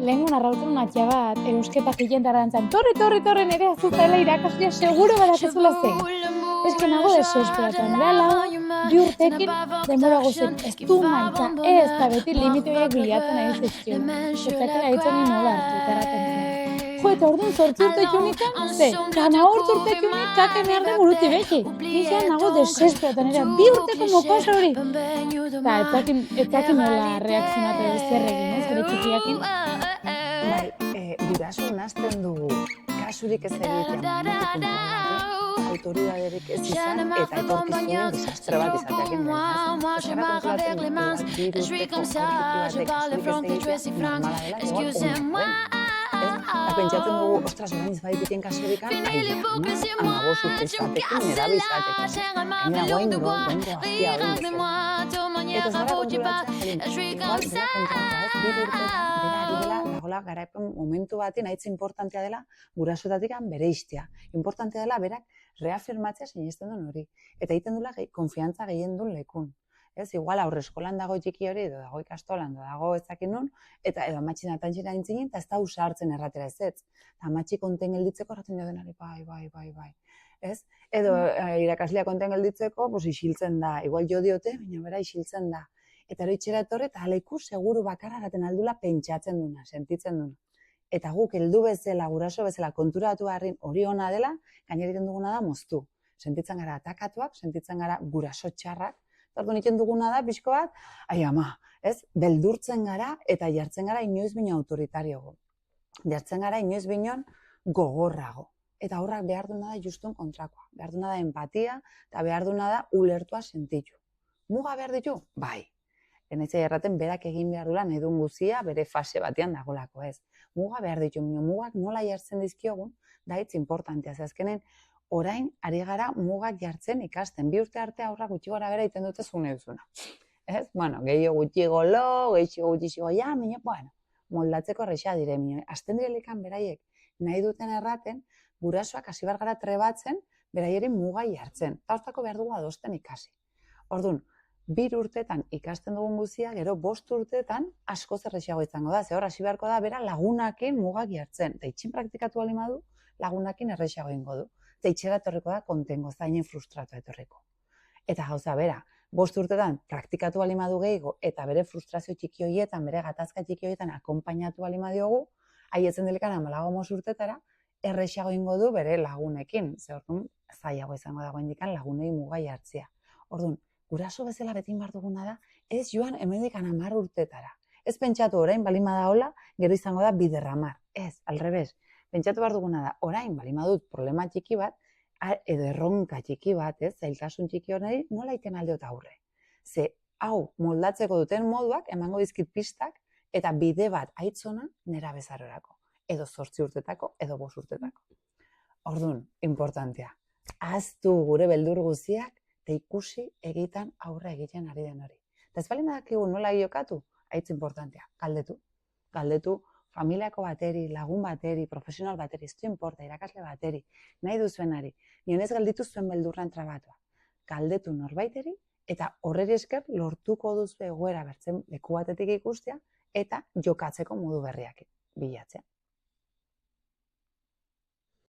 Lehengo narrauten matxa bat, eusketak hilentarra dantzan, torre, nire azuzela irakaslia seguro badakezula zen. Ez que nago desesperatu, nire lagun, 2 urtekin, denbora guztien, ez du mantza, ez da beti limite horiek bilatzen ari zizkiola. Ez dakela ditzen ni nola hartu, eta erraten zen. Jo, eta orduan 8 urte junikan, ze, gana 8 urte junik kake behar den buruti beki. Nizan nago desesperatu, nire 2 urteko mokosa hori. Eta ez dakin nola reakzionatu zer egin, ez, bere txikiakin. Guraso nazten dugu kasurik ez egitea autoridaderik ez izan eta etorkizunen desastre bat izateak indena. Esara kontrolatzen dugu bat, 2 urteko aurkiki batek kasurik ez egitea normala dela, igual ondagoen. Eta pentsatzen dugu, ostras, orain ez badituten kasurikan, ama 5 urte izatekin, nerabe izatekin. Gainera goingo gaztia hori bezala. Eta zara konturatzen, igual dela kontratua, 2 urteetan, bera ari dela, dagoela garaipen momentu batean haitz importantea dela gurasoetatik bere istea. Importantea dela berak reafirmatzea sinesten duen hori. Eta egiten duela konfiantza gehien duen lekun. Ez, igual aurreskolan dago txiki hori, edo dago ikastolan, edo dago ezakin nun, eta edo amatxin atantxera dintzinen, eta ez da usartzen erratera ez. Eta amatxi konten gelditzeko erraten jo denari, bai. Ez? Edo irakaslia konten gelditzeko, isiltzen da. Igual jo diote, baina bera isiltzen da. Eta hori itxera etorre, eta aleku seguru bakarra gaten aldula pentsatzen duna, sentitzen duna. Eta guk heldu bezala, guraso bezala konturatu harrin hori ona dela, gainera egiten duguna da moztu. Sentitzen gara atakatuak, sentitzen gara guraso txarrak, eta orduan egiten duguna da, pixko bat, ai ama, ez? Beldurtzen gara eta jartzen gara inoiz bino autoritariogo. Jartzen gara inoiz binon gogorrago. Eta horrak behar duna da justun kontrakoa. Behar duna da empatia, eta behar duna da ulertua sentitu. Muga behar ditu? Bai. Enaitzai erraten berak egin behar dula nahi duen guzia bere fase batean dagolako ez. Muga behar ditu, mugak nola jartzen dizkiogun, da hitz importantea. Azkenen, orain ari gara mugak jartzen ikasten. 2 urte arte aurrak gutxi gora bera egiten dute zune duzuna. Ez? Bueno, gehiago gutxi golo, gehiago gutxi goia, moldatzeko errexea dire. Azten direlikan beraiek nahi duten erraten, gurasoak hasi behar gara trebatzen, beraierin muga jartzen. Eta hortako behar dugu adosten ikasi. Orduan, 2 urtetan ikasten dugun guzia, gero 5 urtetan asko zerrexeago izango da. Ze hor, hasi beharko da, bera lagunakin mugak jartzen. Eta itxin praktikatu balima du, lagunakin errexeago ingo du. Eta itxera etorriko da, kontengo zainen frustratu etorriko. Eta gauza, bera, 5 urtetan praktikatu balima du gehiago, eta bere frustrazio txiki horietan, bere gatazka txiki horietan akonpainatu balima diogu, haietzen delikan 14 urtetara, errexeago ingo du bere lagunekin. Ze orduan, zailago izango dago indikan lagunei muga jartzea. Orduan, guraso bezala betin behar duguna da, ez joan hemendik 10 urtetara. Ez pentsatu orain balima da hola, gero izango da biderramar. Ez, alrebez. Pentsatu behar duguna da, orain balima dut problema txiki bat, edo erronka txiki bat, ez, zailtasun txiki hori, nola iten aldeot aurre. Ze, hau, moldatzeko duten moduak, emango dizkit pistak, eta bide bat aitzona nera bezarorako. Edo 8 urtetako, edo 5 urtetako. Orduan, importantea. Aztu gure beldur guziak, eta ikusi egiten aurre egiten ari den hori. Eta ez bali badakigu nola jokatu, haitz importantea, galdetu. Galdetu familiako bateri, lagun bateri, profesional bateri, ez du inporta, irakasle bateri, nahi duzuenari. Nionez galditu zuen beldurran trabatua. Galdetu norbaiteri, eta horreri esker lortuko duzu egoera bertzen leku batetik ikustea, eta jokatzeko modu berriak bilatzea.